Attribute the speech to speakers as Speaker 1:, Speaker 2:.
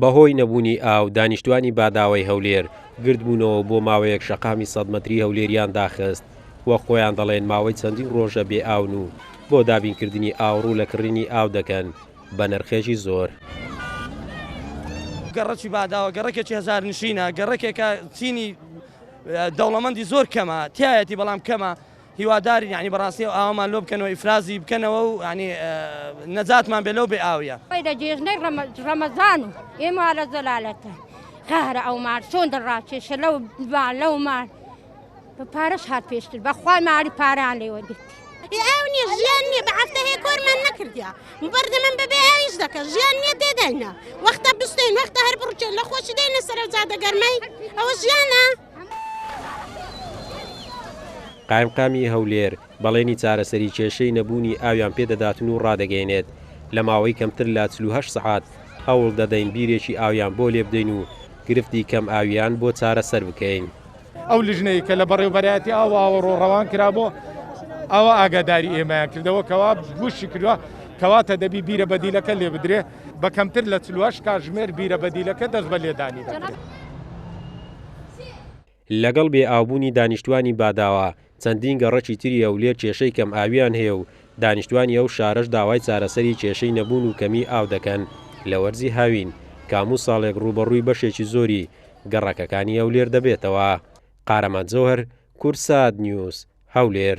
Speaker 1: بەهۆی نەبوونی ئاو دانیشتوانی باداوای هەولێر گردبوونەوە بۆ ماوەیەک شەقامی 100 مەتری هەولێریان داخست وە خۆیان دەڵێن ماوەی چەندین ڕۆژە بێ ئاون و بۆ دابینکردنی ئاو ڕوو لە کڕینی ئاو دەکەن بە نرخێکی زۆر.
Speaker 2: گەڕەکی باداوە گەڕەکێکی هەزار نشینە گەڕەکێکە چینی دەوڵەمەندی زۆر کەمە تایەتی بەڵام کەمە هیواداری یعنی بەڕاستی ئاوامان لۆ بکەنەوە ئیفرازی بکەنەوە و ینی نەجاتمان بێ لەو بێ ئاویە
Speaker 3: لە جێژنەی ڕەمەزان و ئێمە لە زەلالەتە قەهرە ئەومان چۆن دەڕاکێشە لەومان بە پارەش هات پێشتر بەخوای ماری پاران لێوەرگرت
Speaker 4: ئەو نیە ژیان نییە بە هەفتە هەیە کۆرمان نەکردیا بەردە من بەبێ ئاویش دەکە ژیان نییە دێدەینە وەختە بستین وەختە هەر بڕوچێت لە خۆشی دێنە سەرەوجادە گەرمەی ئەوە ژیانە.
Speaker 1: قایمقامی هەولێر بەڵێنی چارەسەری کێشەی نەبوونی ئاویان پێدەداتن و ڕادەگەێنێت لە ماوەی کەمتر لە 48 سەعات هەوڵ دەدەین بیرێکی ئاویان بۆ لێ بدەین و گرفتی کەم ئاویان بۆ چارەسەر بکەین.
Speaker 5: ئەو لیژنەی کە لە بەڕێوەبەرایەتی ئاوە ڕۆڕەوان کرا بۆ ئەوە ئاگاداری ئێمەیان کردەوە کەوا گوشی کردووە کەواتە دەبی بیرە بەدیلەکە لێ بدرێ بە کەمتر لە 48 کاتژمێر بیرە بەدیلەکە دەست بە لێدانی دەکرێت.
Speaker 1: لەگەڵ بێ ئاوبوونی دانیشتوانی باداوە چەندین گەڕەکی تری هەولێر کێشەی کەم ئاویان هەیە و دانیشتوانی ئەو شارەش داوای چارەسەری کێشەی نەبوون و کەمی ئاو دەکەن لە وەرزی هاوین کاموو ساڵێک ڕوبەڕووی بەشێکی زۆری گەڕەکەکانی هەولێر دەبێتەوە. قارەمان جۆهر، کورسات نیوز، هەولێر.